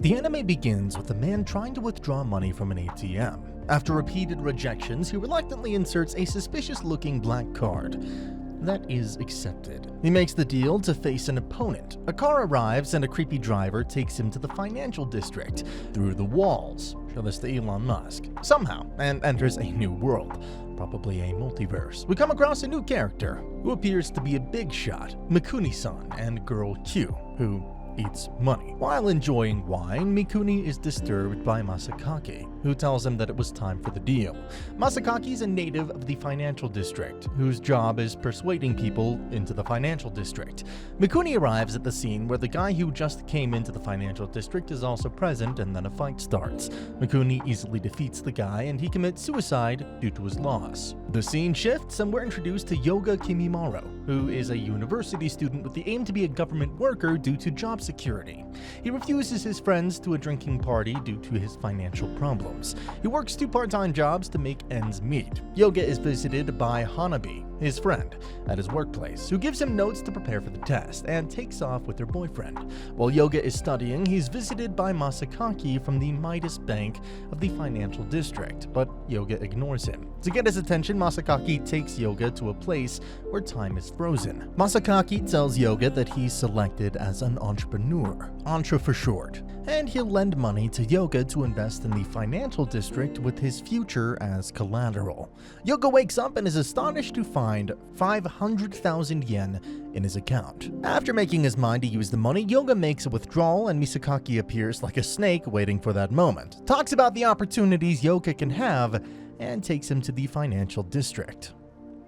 The anime begins with a man trying to withdraw money from an ATM. After repeated rejections, he reluctantly inserts a suspicious-looking black card. That is accepted. He makes the deal to face an opponent. A car arrives and a creepy driver takes him to the financial district, through the walls, show this to Elon Musk, somehow, and enters a new world, probably a multiverse. We come across a new character, who appears to be a big shot, Mikuni-san and girl Q, who eats money. While enjoying wine, Mikuni is disturbed by Masakaki, who tells him that it was time for the deal. Masakaki is a native of the financial district, whose job is persuading people into the financial district. Mikuni arrives at the scene where the guy who just came into the financial district is also present, and then a fight starts. Mikuni easily defeats the guy, and he commits suicide due to his loss. The scene shifts, and we're introduced to Yoga Kimimaro, who is a university student with the aim to be a government worker due to job security. He refuses his friends to a drinking party due to his financial problems. He works 2 part-time jobs to make ends meet. Yoga is visited by Hanabi, his friend, at his workplace, who gives him notes to prepare for the test and takes off with her boyfriend. While Yoga is studying, he's visited by Masakaki from the Midas Bank of the financial district, but Yoga ignores him. To get his attention, Masakaki takes Yoga to a place where time is frozen. Masakaki tells Yoga that he's selected as an entrepreneur, Entre for short, and he'll lend money to Yoga to invest in the financial district with his future as collateral. Yoga wakes up and is astonished to find 500,000 yen in his account. After making his mind to use the money, Yoga makes a withdrawal and Misakaki appears like a snake waiting for that moment, talks about the opportunities Yoga can have, and takes him to the financial district.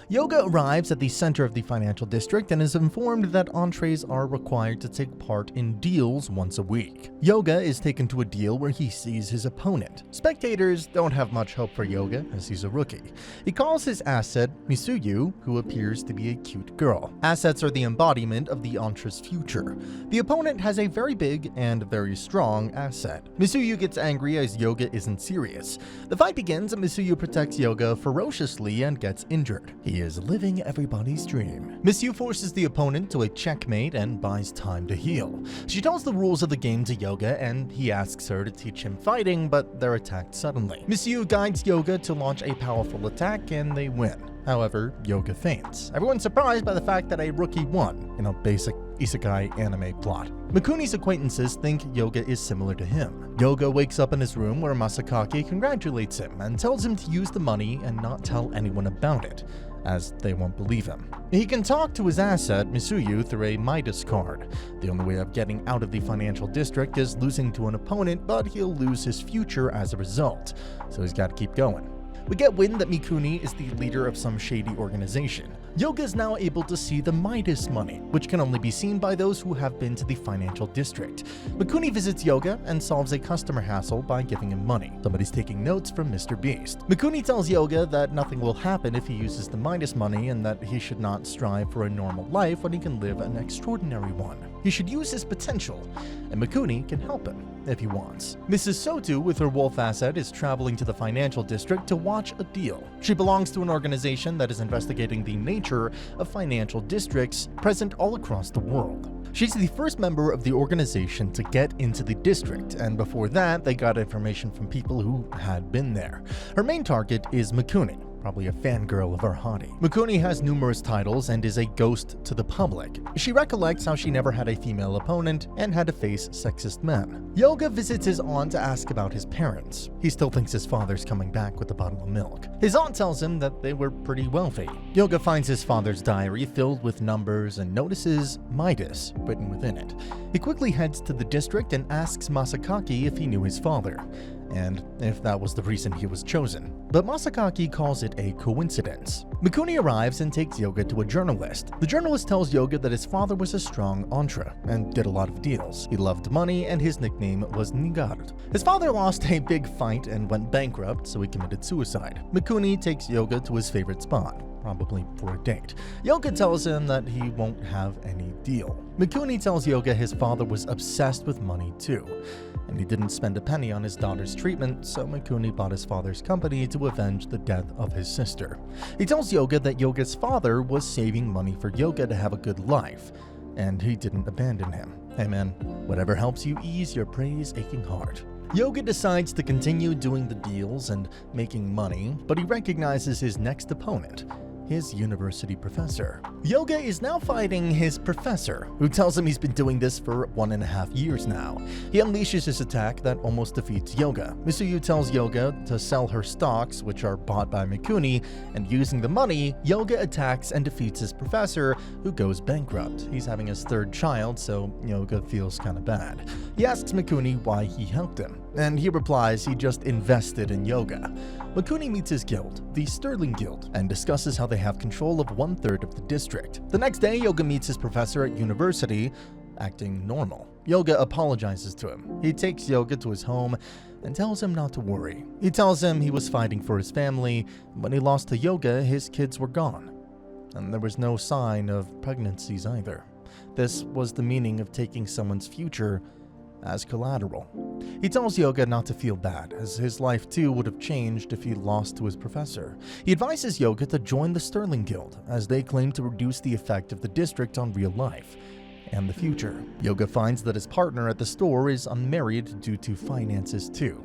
Yoga arrives at the center of the financial district and is informed that entrees are required to take part in deals once a week. Yoga is taken to a deal where he sees his opponent. Spectators don't have much hope for Yoga as he's a rookie. He calls his asset Misuyu, who appears to be a cute girl. Assets are the embodiment of the entree's future. The opponent has a very big and very strong asset. Misuyu gets angry as Yoga isn't serious. The fight begins and Misuyu protects Yoga ferociously and gets injured. He is living everybody's dream. Misuyu forces the opponent to a checkmate and buys time to heal. She tells the rules of the game to Yoga and he asks her to teach him fighting, but they're attacked suddenly. Misuyu guides Yoga to launch a powerful attack and they win. However, Yoga faints. Everyone's surprised by the fact that a rookie won, in a basic isekai anime plot. Mikuni's acquaintances think Yoga is similar to him. Yoga wakes up in his room where Masakaki congratulates him and tells him to use the money and not tell anyone about it, as they won't believe him. He can talk to his asset, Misuyu, through a Midas card. The only way of getting out of the financial district is losing to an opponent, but he'll lose his future as a result, so he's got to keep going. We get wind that Mikuni is the leader of some shady organization. Yoga is now able to see the Midas money, which can only be seen by those who have been to the financial district. Mikuni visits Yoga and solves a customer hassle by giving him money. Somebody's taking notes from Mr. Beast. Mikuni tells Yoga that nothing will happen if he uses the Midas money and that he should not strive for a normal life when he can live an extraordinary one. He should use his potential, and Mikuni can help him if he wants. Mrs. Sotu, with her wolf asset, is traveling to the financial district to watch a deal. She belongs to an organization that is investigating the nature of financial districts present all across the world. She's the first member of the organization to get into the district, and before that, they got information from people who had been there. Her main target is Mikuni, probably a fangirl of our hottie. Mikuni has numerous titles and is a ghost to the public. She recollects how she never had a female opponent and had to face sexist men. Yoga visits his aunt to ask about his parents. He still thinks his father's coming back with a bottle of milk. His aunt tells him that they were pretty wealthy. Yoga finds his father's diary filled with numbers and notices Midas written within it. He quickly heads to the district and asks Masakaki if he knew his father, and if that was the reason he was chosen. But Masakaki calls it a coincidence. Mikuni arrives and takes Yoga to a journalist. The journalist tells Yoga that his father was a strong entre and did a lot of deals. He loved money and his nickname was Nigard. His father lost a big fight and went bankrupt, so he committed suicide. Mikuni takes Yoga to his favorite spot, probably for a date. Yoga tells him that he won't have any deal. Mikuni tells Yoga his father was obsessed with money too, and he didn't spend a penny on his daughter's treatment, so Mikuni bought his father's company to avenge the death of his sister. He tells Yoga that Yoga's father was saving money for Yoga to have a good life, and he didn't abandon him. Hey man, whatever helps you ease your praise aching heart. Yoga decides to continue doing the deals and making money, but he recognizes his next opponent, his university professor. Yoga is now fighting his professor, who tells him he's been doing this for 1.5 years now. He unleashes his attack that almost defeats Yoga. Misuyu tells Yoga to sell her stocks, which are bought by Mikuni, and using the money, Yoga attacks and defeats his professor, who goes bankrupt. He's having his third child, so Yoga feels kinda bad. He asks Mikuni why he helped him, and he replies he just invested in Yoga. Mikuni meets his guild, the Sterling Guild, and discusses how they have control of 1/3 of the district. The next day, Yoga meets his professor at university, acting normal. Yoga apologizes to him. He takes Yoga to his home and tells him not to worry. He tells him he was fighting for his family. When he lost to Yoga, his kids were gone. And there was no sign of pregnancies either. This was the meaning of taking someone's future as collateral. He tells Yoga not to feel bad, as his life too would have changed if he lost to his professor. He advises Yoga to join the Sterling Guild, as they claim to reduce the effect of the district on real life and the future. Yoga finds that his partner at the store is unmarried due to finances too.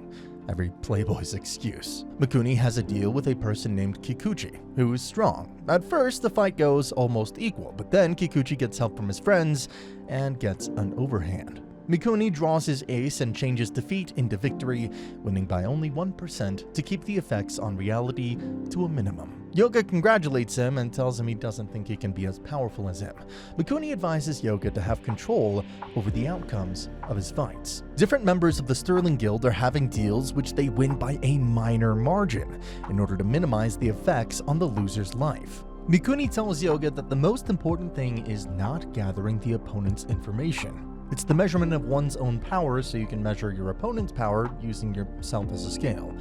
Every playboy's excuse. Mikuni has a deal with a person named Kikuchi, who is strong. At first, the fight goes almost equal, but then Kikuchi gets help from his friends and gets an overhand. Mikuni draws his ace and changes defeat into victory, winning by only 1% to keep the effects on reality to a minimum. Yoga congratulates him and tells him he doesn't think he can be as powerful as him. Mikuni advises Yoga to have control over the outcomes of his fights. Different members of the Sterling Guild are having deals which they win by a minor margin in order to minimize the effects on the loser's life. Mikuni tells Yoga that the most important thing is not gathering the opponent's information. It's the measurement of one's own power, so you can measure your opponent's power using yourself as a scale.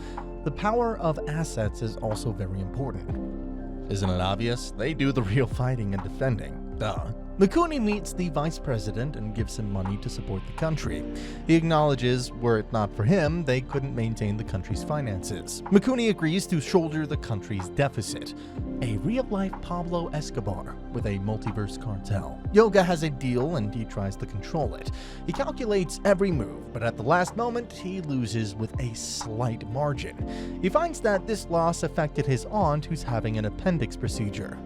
The power of assets is also very important. Isn't it obvious? They do the real fighting and defending. Duh. Mikuni meets the vice president and gives him money to support the country. He acknowledges, were it not for him, they couldn't maintain the country's finances. Mikuni agrees to shoulder the country's deficit. A real-life Pablo Escobar with a multiverse cartel. Yoga has a deal and he tries to control it. He calculates every move, but at the last moment, he loses with a slight margin. He finds that this loss affected his aunt, who's having an appendix procedure.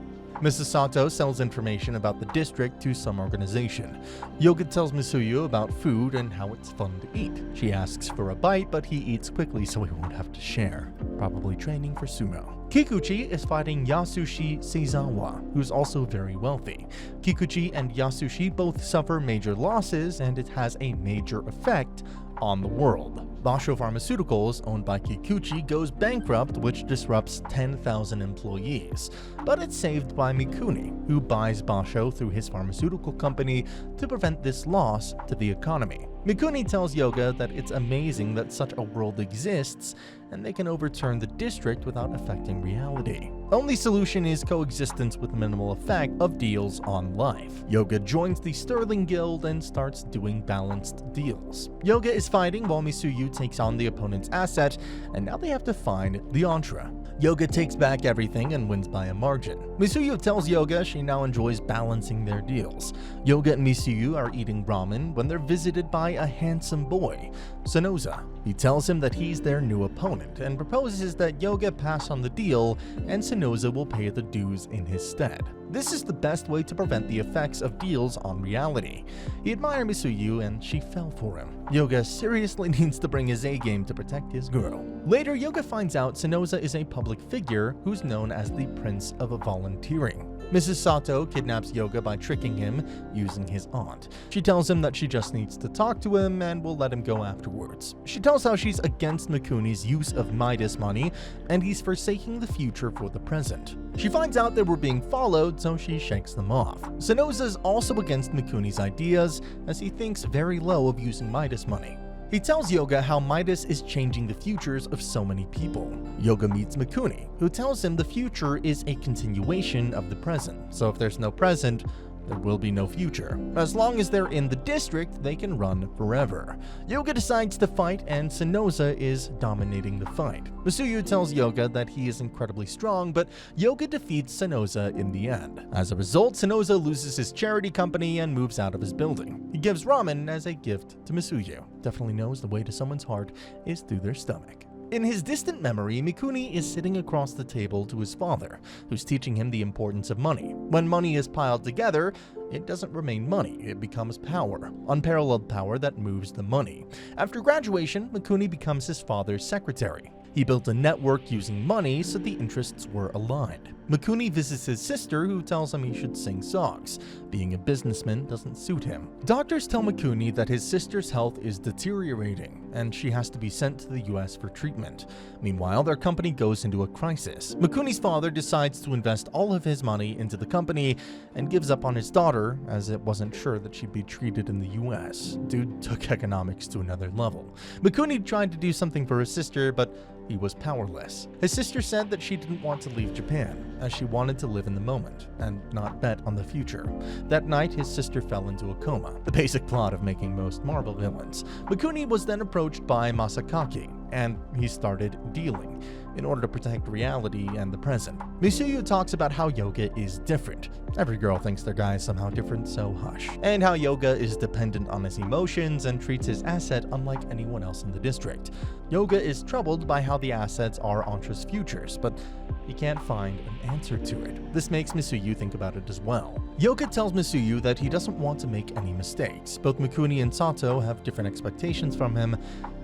Mrs. Sato sells information about the district to some organization. Yoga tells Misuyu about food and how it's fun to eat. She asks for a bite, but he eats quickly so he won't have to share, probably training for sumo. Kikuchi is fighting Yasushi Seizawa, who's also very wealthy. Kikuchi and Yasushi both suffer major losses, and it has a major effect on the world. Basho Pharmaceuticals, owned by Kikuchi, goes bankrupt, which disrupts 10,000 employees. But it's saved by Mikuni, who buys Basho through his pharmaceutical company to prevent this loss to the economy. Mikuni tells Yoga that it's amazing that such a world exists, and they can overturn the district without affecting reality. Only solution is coexistence with minimal effect of deals on life. Yoga joins the Sterling Guild and starts doing balanced deals. Yoga is fighting while Misuyu takes on the opponent's asset, and now they have to find the Entra. Yoga takes back everything and wins by a margin. Misuyu tells Yoga she now enjoys balancing their deals. Yoga and Misuyu are eating ramen when they're visited by a handsome boy, Sonoza. He tells him that he's their new opponent and proposes that Yoga pass on the deal and Sonoza will pay the dues in his stead. This is the best way to prevent the effects of deals on reality. He admired Misuyu and she fell for him. Yoga seriously needs to bring his A-game to protect his girl. Later, Yoga finds out Sonoza is a public figure who's known as the Prince of Volunteering. Mrs. Sato kidnaps Yoga by tricking him using his aunt. She tells him that she just needs to talk to him and will let him go afterwards. She tells how she's against Mikuni's use of Midas money and he's forsaking the future for the present. She finds out they were being followed, so she shakes them off. Sonoza's also against Mikuni's ideas, as he thinks very low of using Midas money. He tells Yoga how Midas is changing the futures of so many people. Yoga meets Mikuni, who tells him the future is a continuation of the present, so if there's no present, there will be no future. As long as they're in the district, they can run forever. Yoga decides to fight, and Sonoza is dominating the fight. Misuyu tells Yoga that he is incredibly strong, but Yoga defeats Sonoza in the end. As a result, Sonoza loses his charity company and moves out of his building. He gives ramen as a gift to Misuyu. Definitely knows the way to someone's heart is through their stomach. In his distant memory, Mikuni is sitting across the table to his father, who's teaching him the importance of money. When money is piled together, it doesn't remain money, it becomes power, unparalleled power that moves the money. After graduation, Mikuni becomes his father's secretary. He built a network using money, so the interests were aligned. Mikuni visits his sister, who tells him he should sing songs. Being a businessman doesn't suit him. Doctors tell Mikuni that his sister's health is deteriorating, and she has to be sent to the US for treatment. Meanwhile, their company goes into a crisis. Mikuni's father decides to invest all of his money into the company and gives up on his daughter, as it wasn't sure that she'd be treated in the US. Dude took economics to another level. Mikuni tried to do something for his sister, but he was powerless. His sister said that she didn't want to leave Japan, as she wanted to live in the moment and not bet on the future. That night, his sister fell into a coma, the basic plot of making most Marvel villains. Mikuni was then approached by Masakaki, and he started dealing in order to protect reality and the present. Misuyu talks about how Yoga is different. Every girl thinks their guy is somehow different, so hush. And how Yoga is dependent on his emotions and treats his asset unlike anyone else in the district. Yoga is troubled by how the assets are Antra's futures, but he can't find an answer to it. This makes Misuyu think about it as well. Yoga tells Misuyu that he doesn't want to make any mistakes. Both Mikuni and Sato have different expectations from him,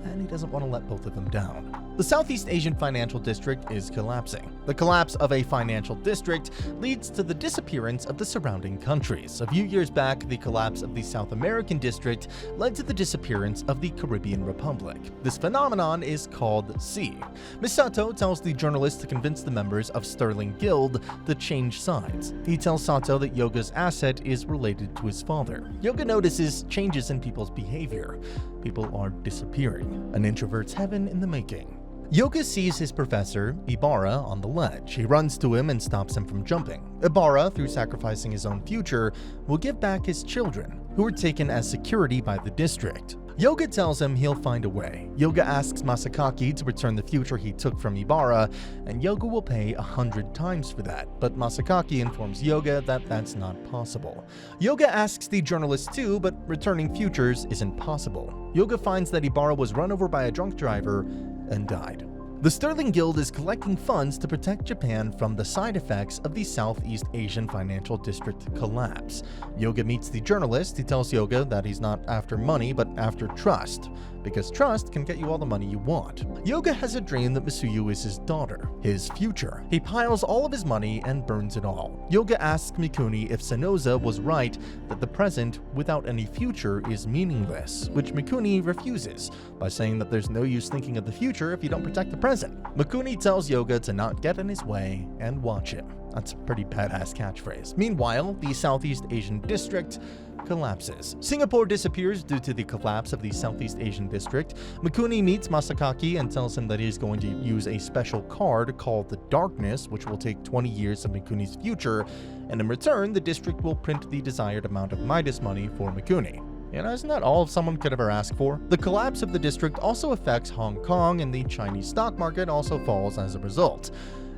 and he doesn't want to let both of them down. The Southeast Asian financial district is collapsing. The collapse of a financial district leads to the disappearance of the surrounding countries. A few years back, the collapse of the South American district led to the disappearance of the Caribbean Republic. This phenomenon is called sea. Misato tells the journalist to convince the members of Sterling Guild to change sides. He tells Sato that Yoga's asset is related to his father. Yoga notices changes in people's behavior. People are disappearing. An introvert's heaven in the making. Yoga sees his professor, Ibarra, on the ledge. He runs to him and stops him from jumping. Ibarra, through sacrificing his own future, will give back his children, who were taken as security by the district. Yoga tells him he'll find a way. Yoga asks Masakaki to return the future he took from Ibarra, and Yoga will pay 100 times for that, but Masakaki informs Yoga that that's not possible. Yoga asks the journalist too, but returning futures isn't possible. Yoga finds that Ibarra was run over by a drunk driver and died. The Sterling Guild is collecting funds to protect Japan from the side effects of the Southeast Asian financial district collapse. Yoga meets the journalist. He tells Yoga that he's not after money, but after trust, because trust can get you all the money you want. Yoga has a dream that Misuyu is his daughter, his future. He piles all of his money and burns it all. Yoga asks Mikuni if Sonoza was right that the present without any future is meaningless, which Mikuni refuses by saying that there's no use thinking of the future if you don't protect the present. Mikuni tells Yoga to not get in his way and watch him. That's a pretty badass catchphrase. Meanwhile, the Southeast Asian district collapses. Singapore disappears due to the collapse of the Southeast Asian district. Mikuni meets Masakaki and tells him that he's going to use a special card called the Darkness, which will take 20 years of Mikuni's future, and in return, the district will print the desired amount of Midas money for Mikuni. You know, isn't that all someone could ever ask for? The collapse of the district also affects Hong Kong, and the Chinese stock market also falls as a result.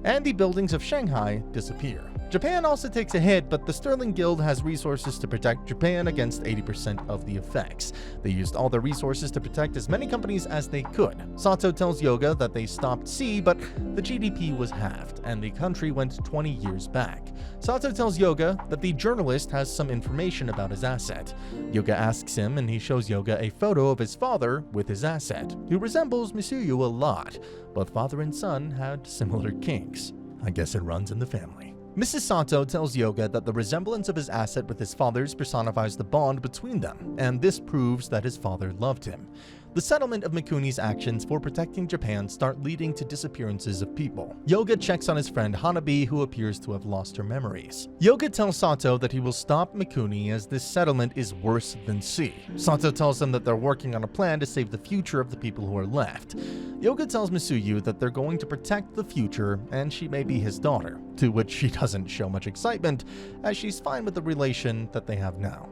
And the buildings of Shanghai disappear. Japan also takes a hit, but the Sterling Guild has resources to protect Japan against 80% of the effects. They used all their resources to protect as many companies as they could. Sato tells Yoga that they stopped sea, but the GDP was halved, and the country went 20 years back. Sato tells Yoga that the journalist has some information about his asset. Yoga asks him, and he shows Yoga a photo of his father with his asset, who resembles Misuyu a lot. Both father and son had similar kinks. I guess it runs in the family. Mrs. Sato tells Yoga that the resemblance of his asset with his father's personifies the bond between them, and this proves that his father loved him. The settlement of Mikuni's actions for protecting Japan start leading to disappearances of people. Yoga checks on his friend Hanabi, who appears to have lost her memories. Yoga tells Sato that he will stop Mikuni as this settlement is worse than C. Sato tells him that they're working on a plan to save the future of the people who are left. Yoga tells Misuyu that they're going to protect the future and she may be his daughter, to which she doesn't show much excitement, as she's fine with the relation that they have now.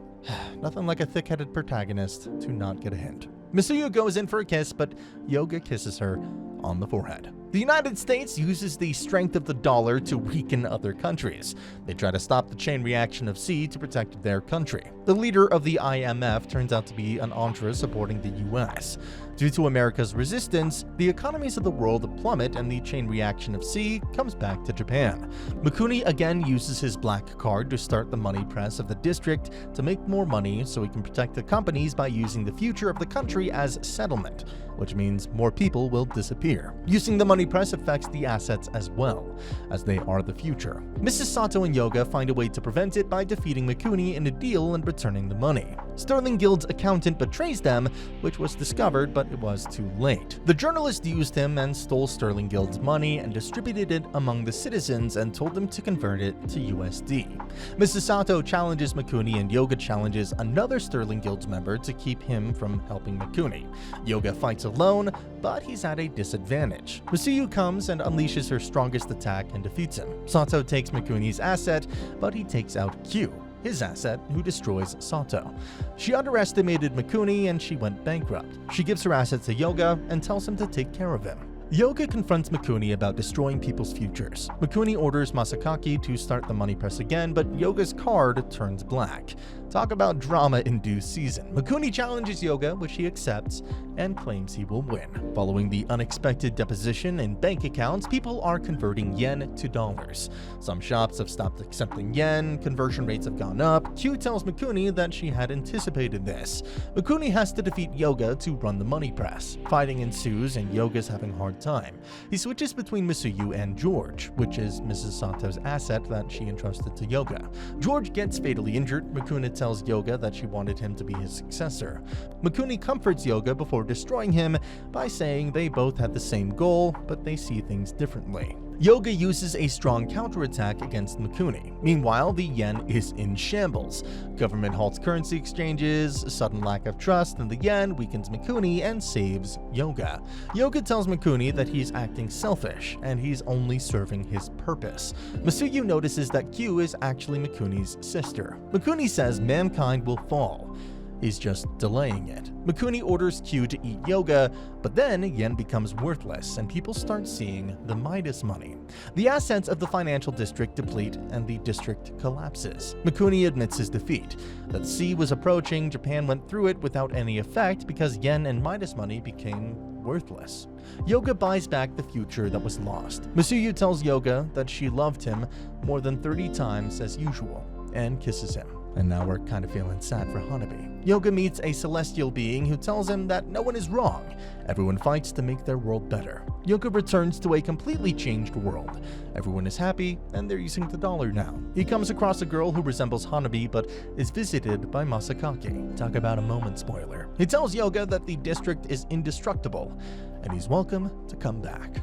Nothing like a thick-headed protagonist to not get a hint. Misuyu goes in for a kiss, but Yoga kisses her on the forehead. The United States uses the strength of the dollar to weaken other countries. They try to stop the chain reaction of C to protect their country. The leader of the IMF turns out to be an entre supporting the US. Due to America's resistance, the economies of the world plummet and the chain reaction of C comes back to Japan. Mikuni again uses his black card to start the money press of the district to make more money so he can protect the companies by using the future of the country as settlement, which means more people will disappear. Using the money press affects the assets as well, as they are the future. Mrs. Sato and Yoga find a way to prevent it by defeating Mikuni in a deal and returning the money. Sterling Guild's accountant betrays them, which was discovered, but it was too late. The journalist used him and stole Sterling Guild's money and distributed it among the citizens and told them to convert it to USD. Mrs. Sato challenges Mikuni and Yoga challenges another Sterling Guild's member to keep him from helping Mikuni. Yoga fights alone, but he's at a disadvantage. Misuyu comes and unleashes her strongest attack and defeats him. Sato takes Mikuni's asset, but he takes out Q, his asset, who destroys Sato. She underestimated Mikuni and she went bankrupt. She gives her asset to Yoga and tells him to take care of him. Yoga confronts Mikuni about destroying people's futures. Mikuni orders Masakaki to start the money press again, but Yoga's card turns black. Talk about drama in due season. Mikuni challenges Yoga, which he accepts, and claims he will win. Following the unexpected deposition in bank accounts, people are converting yen to dollars. Some shops have stopped accepting yen, conversion rates have gone up. Q tells Mikuni that she had anticipated this. Mikuni has to defeat Yoga to run the money press. Fighting ensues and Yoga's having a hard time. He switches between Misuyu and George, which is Mrs. Sato's asset that she entrusted to Yoga. George gets fatally injured. Mikuni tells Yoga that she wanted him to be his successor. Mikuni comforts Yoga before destroying him by saying they both had the same goal, but they see things differently. Yoga uses a strong counterattack against Mikuni. Meanwhile, the yen is in shambles. Government halts currency exchanges, a sudden lack of trust in the yen weakens Mikuni and saves Yoga. Yoga tells Mikuni that he's acting selfish and he's only serving his purpose. Misuyu notices that Q is actually Mikuni's sister. Mikuni says mankind will fall. He's just delaying it. Mikuni orders Q to eat Yoga, but then yen becomes worthless and people start seeing the Midas money. The assets of the financial district deplete and the district collapses. Mikuni admits his defeat. That C was approaching, Japan went through it without any effect because yen and Midas money became worthless. Yoga buys back the future that was lost. Misuyu tells Yoga that she loved him more than 30 times as usual and kisses him. And now we're kind of feeling sad for Hanabi. Yoga meets a celestial being who tells him that no one is wrong. Everyone fights to make their world better. Yoga returns to a completely changed world. Everyone is happy, and they're using the dollar now. He comes across a girl who resembles Hanabi, but is visited by Masakaki. Talk about a moment spoiler. He tells Yoga that the district is indestructible, and he's welcome to come back.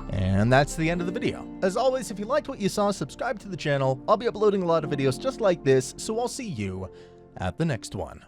And that's the end of the video. As always, if you liked what you saw, subscribe to the channel. I'll be uploading a lot of videos just like this, so I'll see you at the next one.